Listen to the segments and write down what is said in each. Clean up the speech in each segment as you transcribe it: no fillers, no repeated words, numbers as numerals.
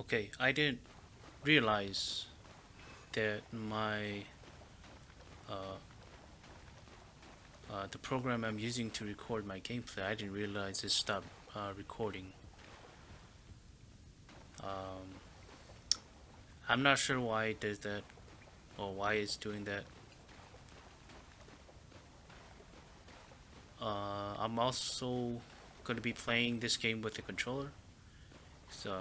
Okay, I didn't realize that my uh, the program I'm using to record my gameplay, I didn't realize it stopped recording. Um, I'm not sure why it does that or why it's doing that. I'm also going to be playing this game with the controller. So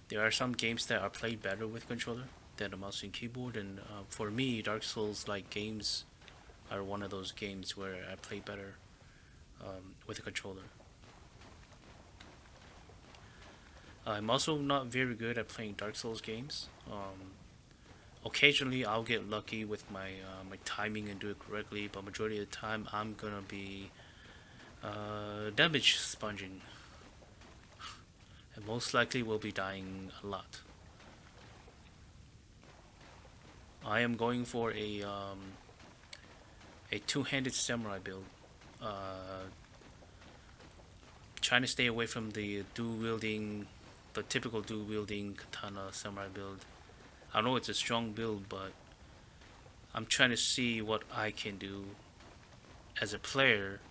there are some games that are played better with controller than a mouse and keyboard, and for me, Dark Souls like games are one of those games where I play better with a controller. I'm also not very good at playing Dark Souls games. Occasionally, I'll get lucky with my timing and do it correctly, but majority of the time, I'm gonna be damage sponging, and most likely will be dying a lot. I am going for a two-handed samurai build, uh, trying to stay away from the typical dual wielding katana samurai build. I know it's a strong build, but I'm trying to see what I can do as a player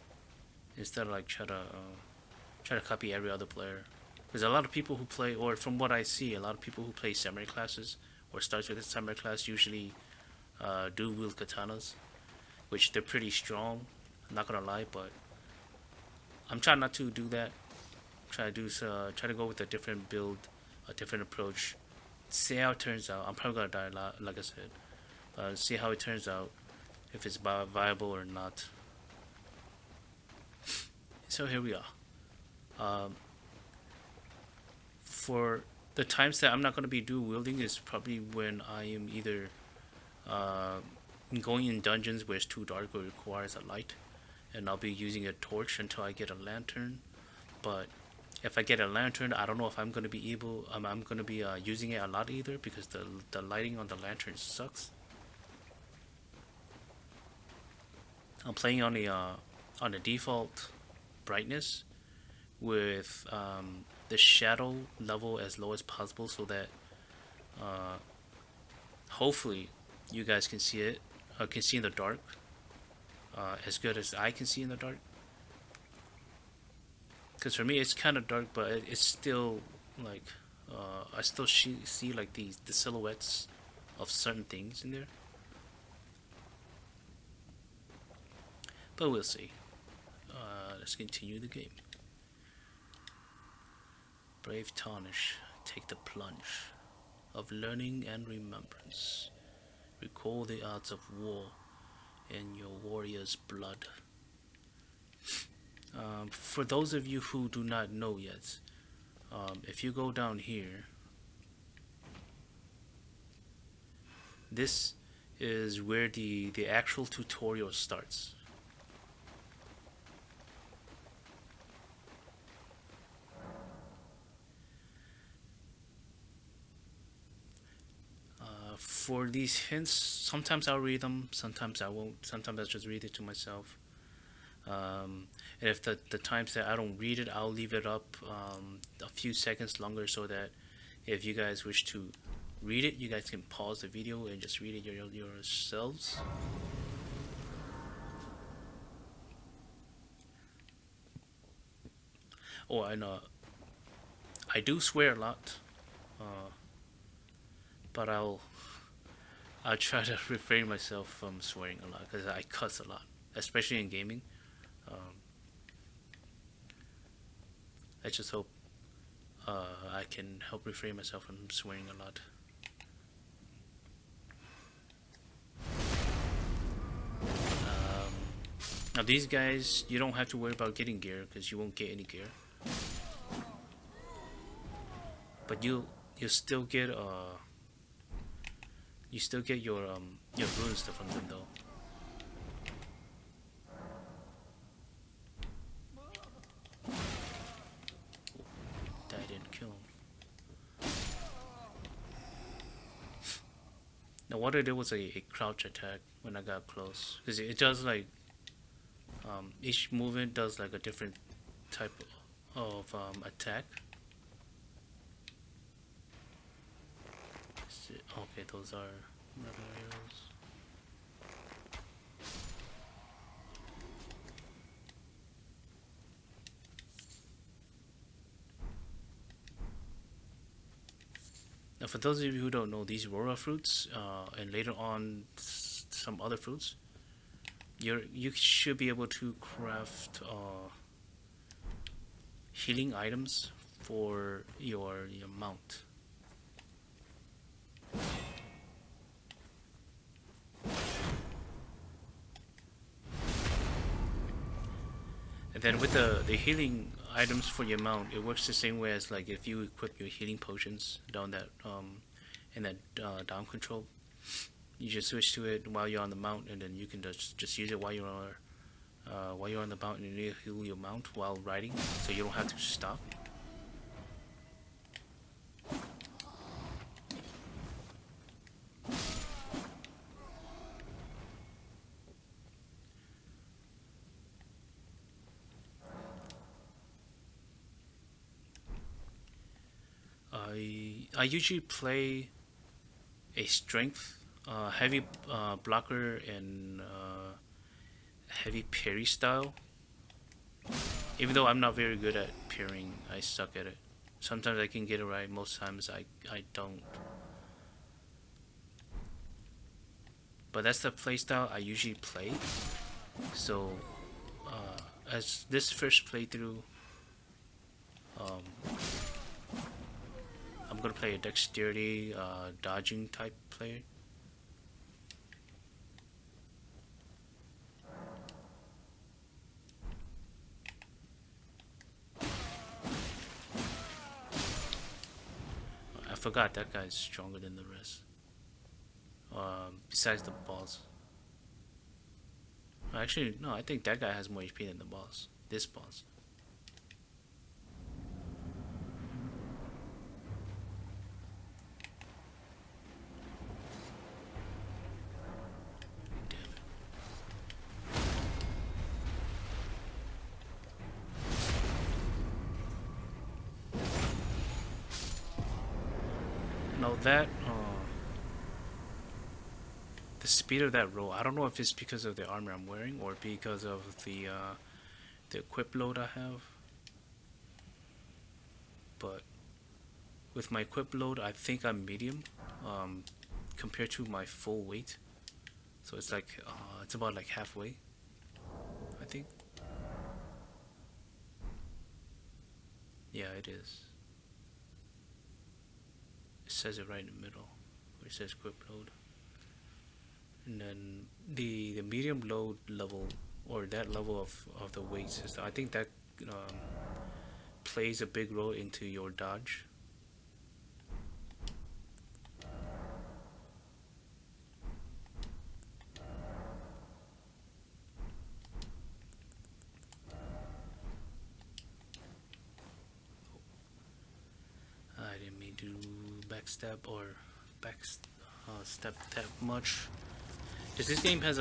instead of like try to copy every other player. There's a lot of people who play, or from what I see, a lot of people who play samurai classes or starts with a samurai class usually do wield katanas, which they're pretty strong. I'm not gonna lie, but I'm trying not to do that. Try to go with a different build, a different approach. See how it turns out. I'm probably gonna die a lot, like I said. See how it turns out, if it's viable or not. So here we are. Um, for the times that I'm not gonna be dual wielding is probably when I am either uh, going in dungeons where it's too dark or requires a light, and I'll be using a torch until I get a lantern. But if I get a lantern, I don't know if I'm gonna be I'm gonna be using it a lot either because the lighting on the lantern sucks. I'm playing on the default brightness with the shadow level as low as possible so that uh, hopefully you guys can see it. Can see in the dark as good as I can see in the dark. Because for me, it's kind of dark, but it's still like I still see like the silhouettes of certain things in there. But we'll see. Let's continue the game. Brave Tarnish, take the plunge of learning and remembrance. Recall the arts of war in your warrior's blood. For those of you who do not know yet, if you go down here, this is where the actual tutorial starts. For these hints, sometimes I'll read them, sometimes I won't, sometimes I'll just read it to myself. And if the times that I don't read it, I'll leave it up a few seconds longer so that if you guys wish to read it, you guys can pause the video and just read it yourselves. Oh, and I do swear a lot, uh, but I'll try to refrain myself from swearing a lot because I cuss a lot, especially in gaming. Um, I just hope I can help refrain myself from swearing a lot. Um, Now these guys, you don't have to worry about getting gear because you won't get any gear, but you still get you still get your rune stuff from them though. That didn't kill him. Now what I did was a crouch attack when I got close because it does like each movement does like a different type of attack. Okay, those are metal arrows. Now, for those of you who don't know, these Rora fruits, and later on some other fruits, you should be able to craft healing items for your mount. And then with the healing items for your mount, it works the same way as like if you equip your healing potions down that in that down control. You just switch to it while you're on the mount, and then you can just use it while you're on the mount, and you heal your mount while riding, so you don't have to stop. I usually play a strength, heavy blocker, and heavy parry style. Even though I'm not very good at parrying, I suck at it. Sometimes I can get it right. Most times I don't. But that's the playstyle I usually play. So as this first playthrough, um, I'm gonna play a dexterity, dodging type player. I forgot that guy's stronger than the rest. Besides the boss. Actually, no, I think that guy has more HP than the boss. This boss. Damn it. No, the speed of that roll. I don't know if it's because of the armor I'm wearing or because of the equip load I have. But with my equip load, I think I'm medium, um, compared to my full weight. So it's like it's about like halfway, I think. Yeah, it is. It says it right in the middle, where it says equip load. And then the medium load level, or that level of the weight system, I think that um, plays a big role into your dodge. I didn't mean to backstab or back step that much. Cause this game has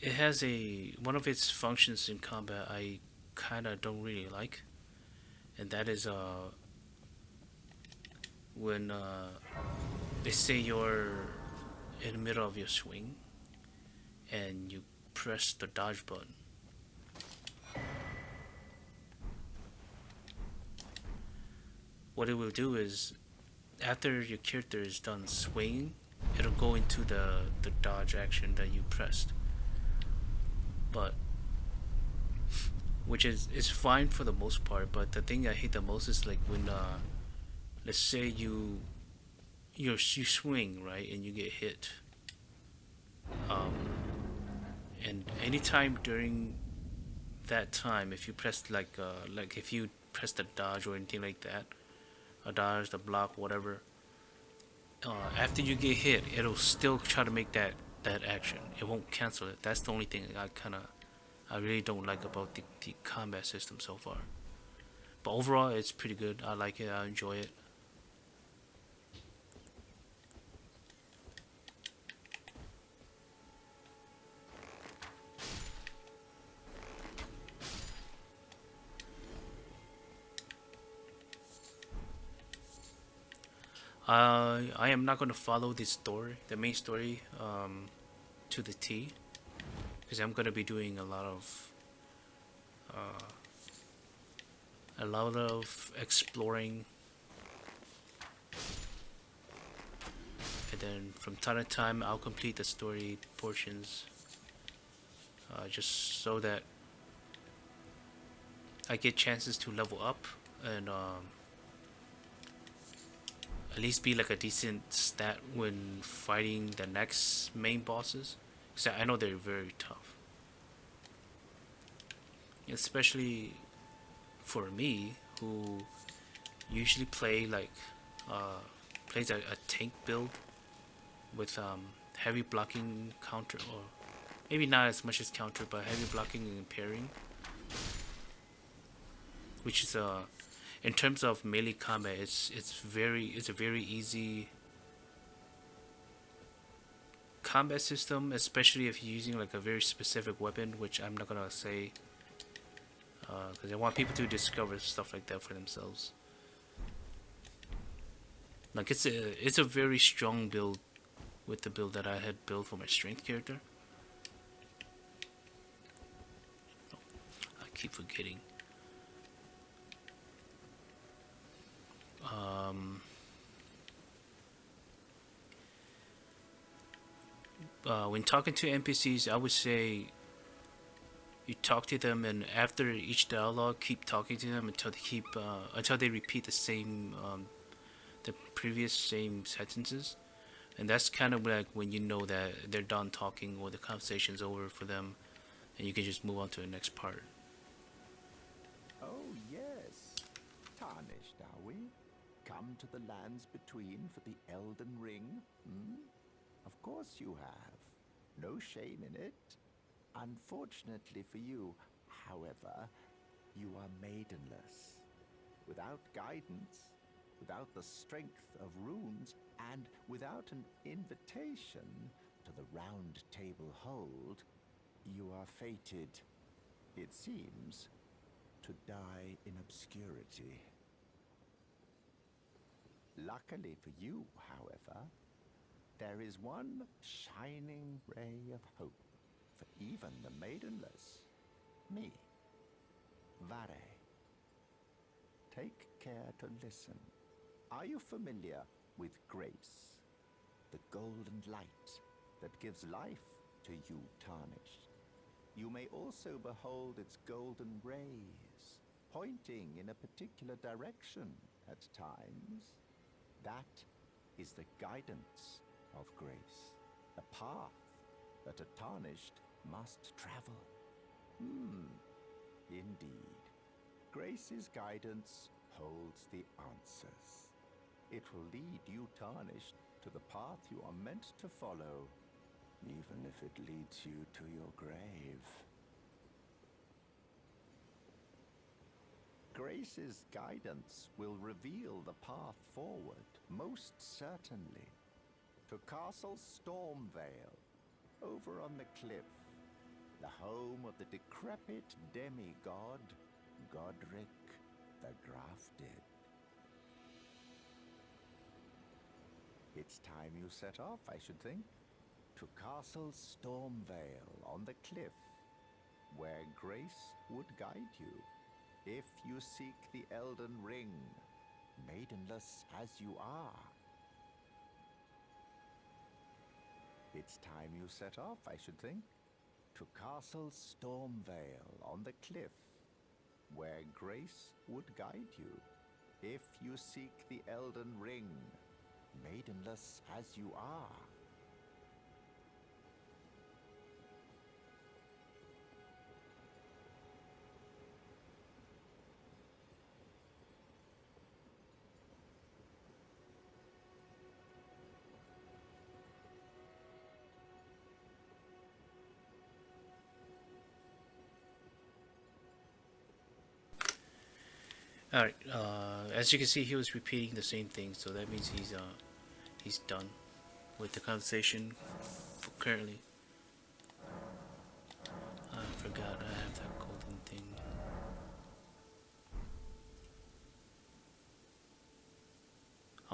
it has a one of its functions in combat I kind of don't really like, and that is when they say you're in the middle of your swing and you press the dodge button. What it will do is after your character is done swinging, it'll go into the dodge action that you pressed. But which is fine for the most part. But the thing I hate the most is like when let's say you swing right and you get hit, um, and anytime during that time, if you press like if you press the dodge or anything like that, a dodge, the block, whatever, after you get hit, it'll still try to make that action. It won't cancel it. That's the only thing I really don't like about the combat system so far. But overall, it's pretty good. I like it. I enjoy it. I am not going to follow this story, the main story, to the T, because I'm going to be doing a lot of exploring, and then from time to time I'll complete the story portions, just so that I get chances to level up and at least be like a decent stat when fighting the next main bosses. Because I know they're very tough, especially for me who usually uh, plays a tank build with heavy blocking counter, or maybe not as much as counter, but heavy blocking and parrying, which is in terms of melee combat, it's a very easy combat system, especially if you're using like a very specific weapon, which I'm not gonna say because I want people to discover stuff like that for themselves. Like it's a very strong build with the build that I had built for my strength character. I keep forgetting. Um, when talking to NPCs, I would say you talk to them, and after each dialogue, keep talking to them until they repeat the previous same sentences, and that's kind of like when you know that they're done talking or the conversation's over for them, and you can just move on to the next part. Oh, yes. Tarnished, are we? Come to the lands between for the Elden Ring? Hmm? Of course you have. No shame in it. Unfortunately for you, however, you are maidenless. Without guidance, without the strength of runes, and without an invitation to the Round Table Hold, you are fated, it seems, to die in obscurity. Luckily for you, however, there is one shining ray of hope for even the maidenless. Me, Vare. Take care to listen. Are you familiar with grace? The golden light that gives life to you, Tarnished. You may also behold its golden rays, pointing in a particular direction at times. That is the guidance of grace, the path that a tarnished must travel. Indeed. Grace's guidance holds the answers. It will lead you, tarnished, to the path you are meant to follow, even if it leads you to your grave. Grace's guidance will reveal the path forward, most certainly. To Castle Stormvale, over on the cliff, the home of the decrepit demigod, Godric the Grafted. It's time you set off, I should think, to Castle Stormvale on the cliff, where Grace would guide you, if you seek the Elden Ring, maidenless as you are. It's time you set off, I should think, to Castle Stormvale on the cliff, where Grace would guide you, if you seek the Elden Ring, maidenless as you are. All right. As you can see, he was repeating the same thing, so that means he's done with the conversation currently. I forgot I have that golden thing.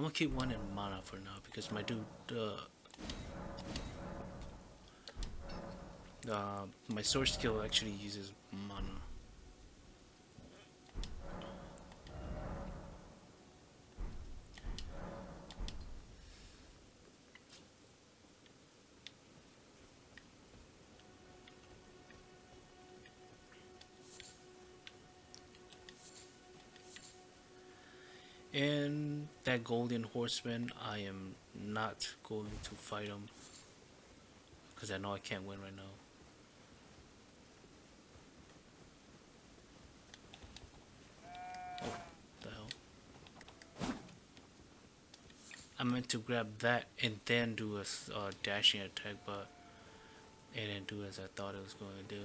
I'm gonna keep one in mana for now because my dude, my sword skill actually uses mana. And that golden horseman, I am not going to fight him because I know I can't win right now. Oh, the hell! I meant to grab that and then do a dashing attack, but it didn't do as I thought it was going to do.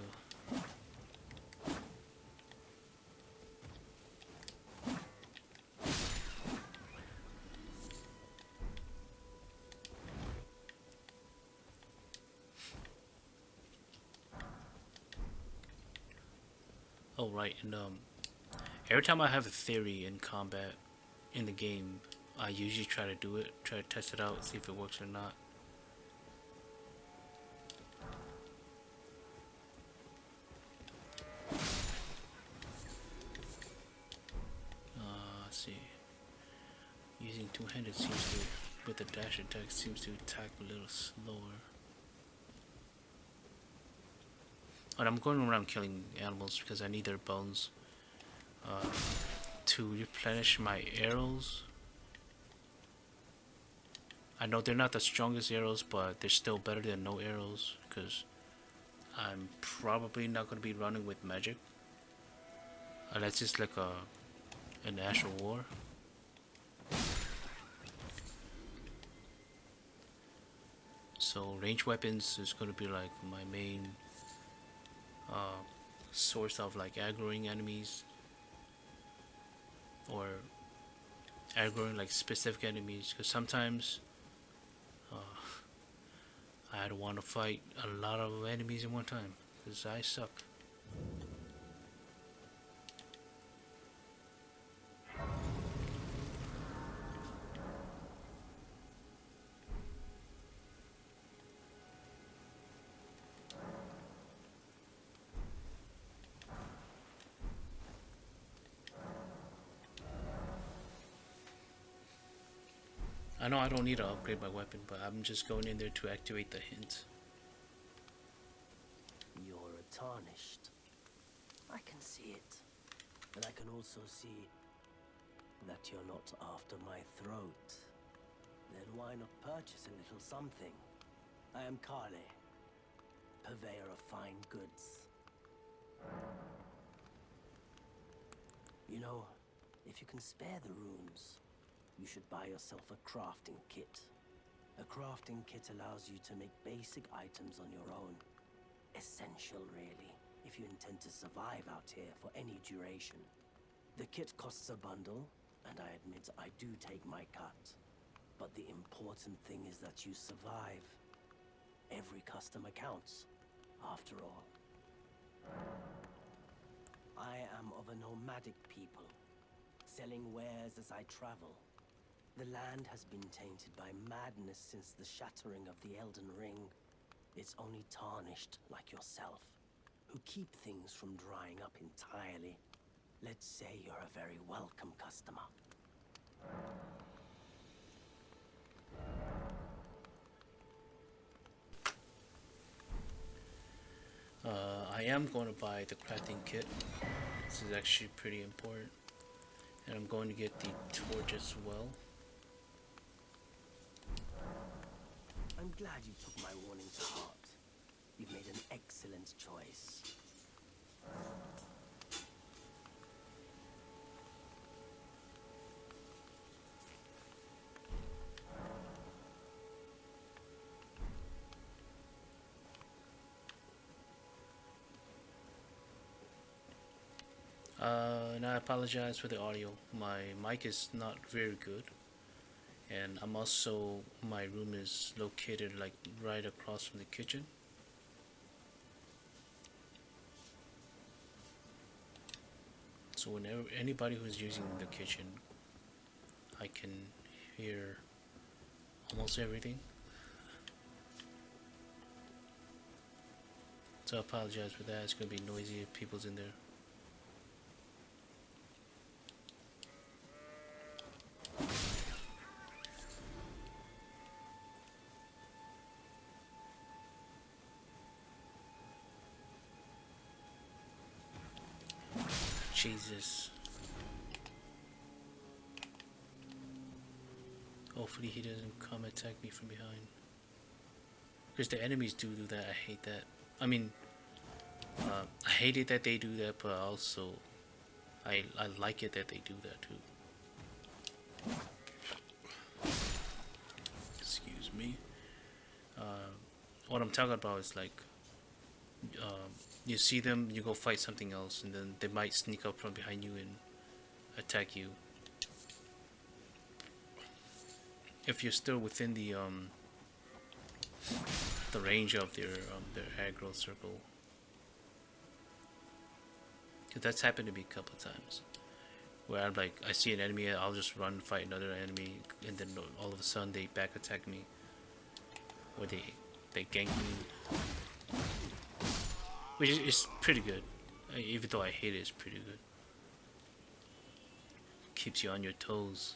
Oh right, and every time I have a theory in combat in the game, I usually try to do it, try to test it out, see if it works or not. Let's see. Using two-handed seems to, with the dash attack, seems to attack a little slower. But I'm going around killing animals because I need their bones uh, to replenish my arrows. I know they're not the strongest arrows, but they're still better than no arrows because I'm probably not going to be running with magic unless it's like an actual war. So range weapons is going to be like my main uh, source of like aggroing enemies or aggroing like specific enemies because sometimes I'd want to fight a lot of enemies at one time because I suck. I know I don't need to upgrade my weapon, but I'm just going in there to activate the hint. You're tarnished. I can see it. But I can also see that you're not after my throat. Then why not purchase a little something? I am Kale, purveyor of fine goods. You know, if you can spare the runes, you should buy yourself a crafting kit. A crafting kit allows you to make basic items on your own. Essential, really, if you intend to survive out here for any duration. The kit costs a bundle, and I admit I do take my cut. But the important thing is that you survive. Every customer counts, after all. I am of a nomadic people, selling wares as I travel. The land has been tainted by madness since the shattering of the Elden Ring. It's only tarnished like yourself, who keep things from drying up entirely. Let's say you're a very welcome customer. I am going to buy the crafting kit. This is actually pretty important. And I'm going to get the torch as well. I'm glad you took my warning to heart. You've made an excellent choice. And I apologize for the audio. My mic is not very good. And I'm also, my room is located like right across from the kitchen. So whenever anybody who's using the kitchen, I can hear almost everything. So I apologize for that. It's gonna be noisy if people's in there. Jesus. Hopefully he doesn't come attack me from behind. Because the enemies do that. I hate that. I mean, I hate it that they do that, but also I like it that they do that too. Excuse me. What I'm talking about is like, you see them, you go fight something else, and then they might sneak up from behind you and attack you. If you're still within the range of their aggro circle. Cause that's happened to me a couple of times. Where I'm like, I see an enemy, I'll just run fight another enemy, and then all of a sudden they back attack me, or they gank me, which is pretty good. Even though I hate it, it's pretty good. Keeps you on your toes.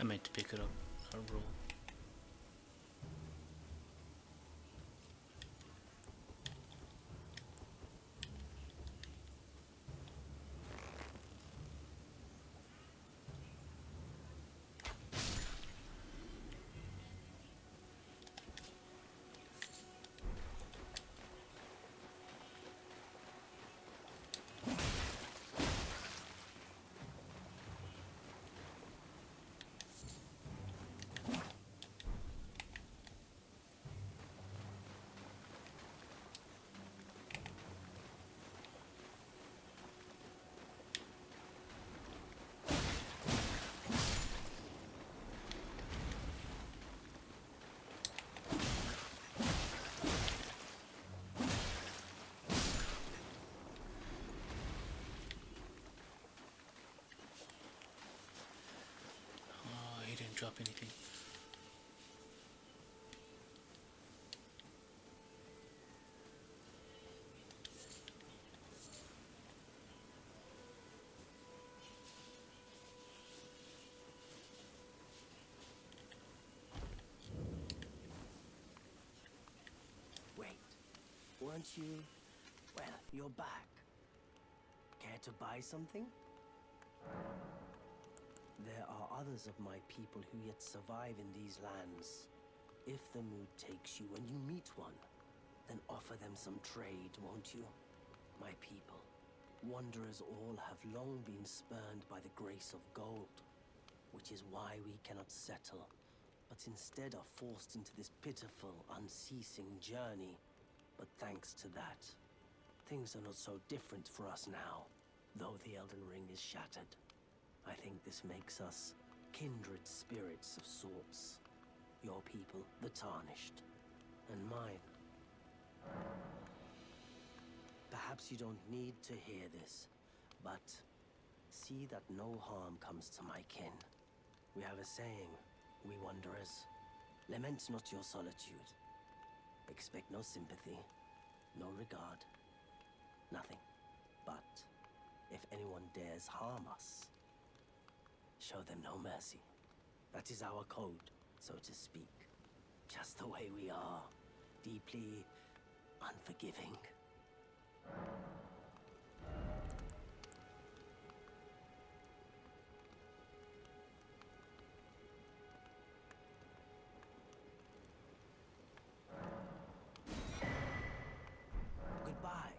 I meant to pick it up. Or roll. anything. Wait, weren't you? Well, you're back. Care to buy something? There are others of my people who yet survive in these lands. If the mood takes you and you meet one, then offer them some trade, won't you? My people, wanderers all have long been spurned by the grace of gold, which is why we cannot settle, but instead are forced into this pitiful, unceasing journey. But thanks to that, things are not so different for us now, though the Elden Ring is shattered. I think this makes us kindred spirits of sorts. Your people, the Tarnished, and mine. Perhaps you don't need to hear this, but see that no harm comes to my kin. We have a saying, we wanderers. Lament not your solitude. Expect no sympathy, no regard, nothing. But if anyone dares harm us, show them no mercy. That is our code, so to speak. Just the way we are, deeply unforgiving. Goodbye.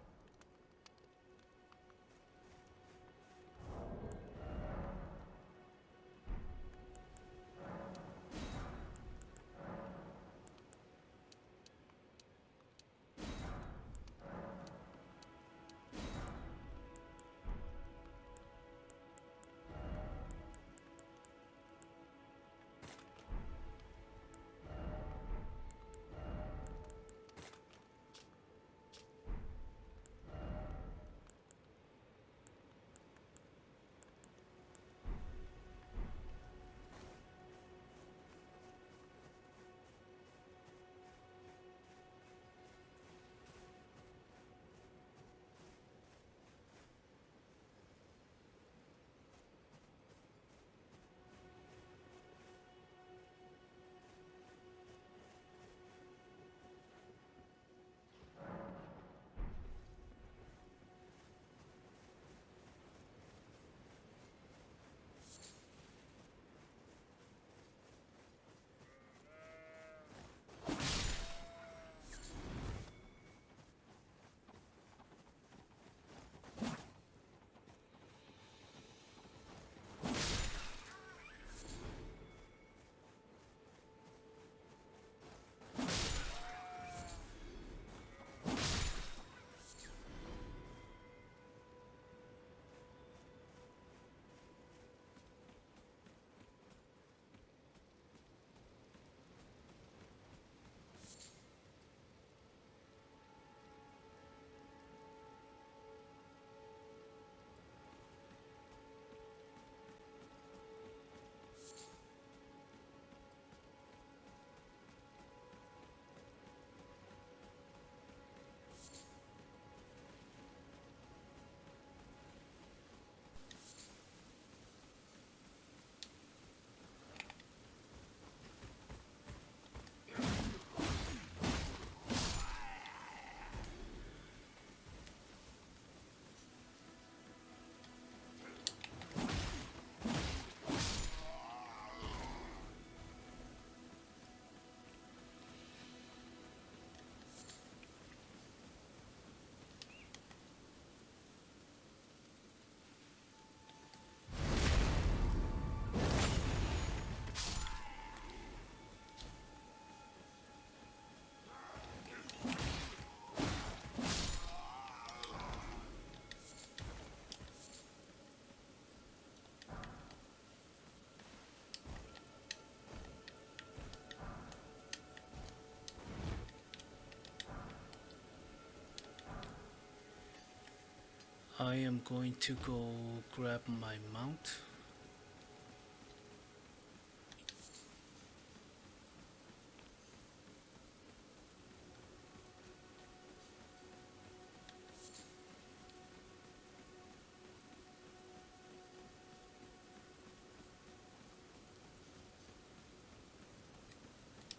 I am going to go grab my mount.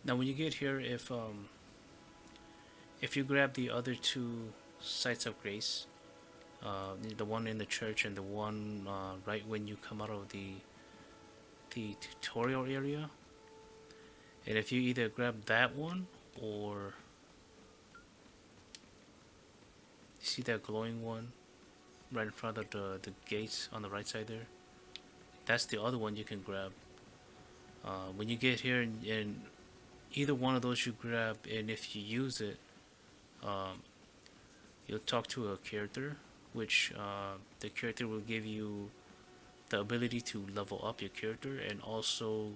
Now, when you get here, if you grab the other two sites of grace, the one in the church and the one right when you come out of the tutorial area, and if you either grab that one or see that glowing one right in front of the gates on the right side there, that's the other one you can grab. When you get here and either one of those you grab, and if you use it, um, you'll talk to a character, which the character will give you the ability to level up your character and also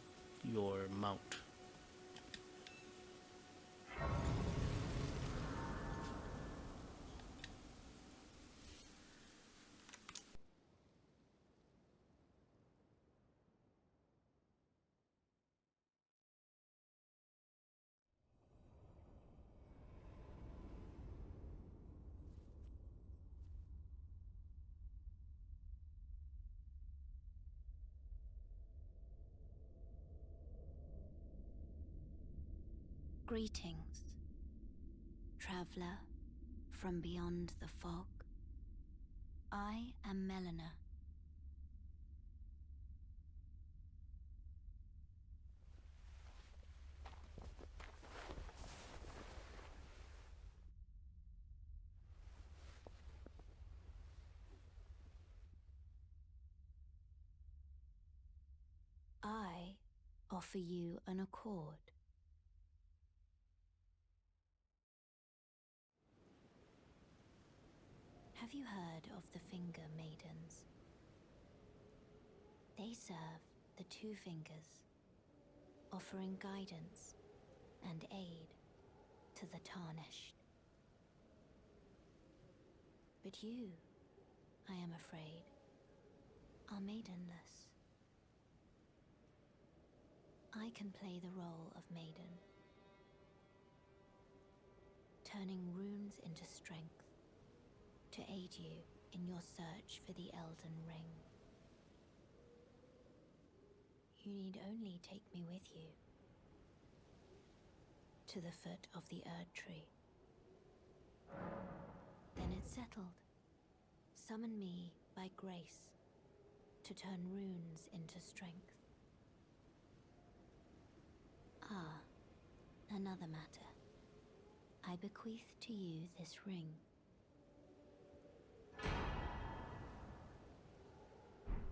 your mount. Greetings, traveler from beyond the fog. I am Melina. I offer you an accord. Have you heard of the Finger Maidens? They serve the Two Fingers, offering guidance and aid to the tarnished. But you, I am afraid, are maidenless. I can play the role of maiden, turning runes into strength to aid you in your search for the Elden Ring. You need only take me with you to the foot of the Erd Tree. Then it's settled. Summon me by grace to turn runes into strength. Ah, another matter. I bequeath to you this ring.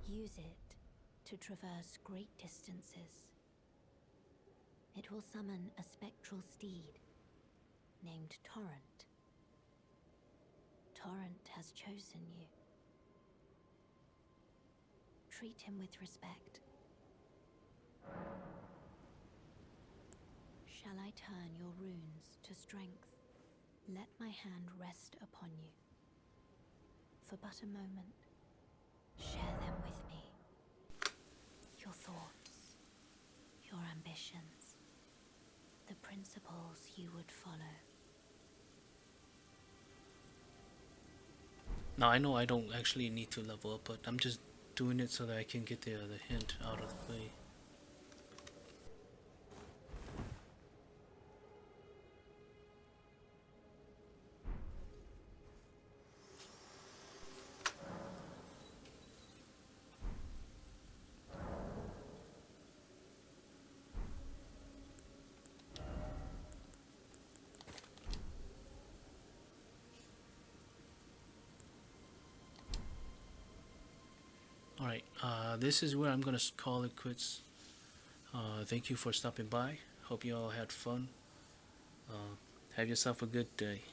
Use it to traverse great distances. It will summon a spectral steed named Torrent. Torrent has chosen you. Treat him with respect. Shall I turn your runes to strength? Let my hand rest upon you. For but a moment, share them with me. Your thoughts, your ambitions, the principles you would follow. Now I know I don't actually need to level up, but I'm just doing it so that I can get the hint out of the way. Alright, this is where I'm gonna call it quits. Thank you for stopping by. Hope you all had fun. Have yourself a good day.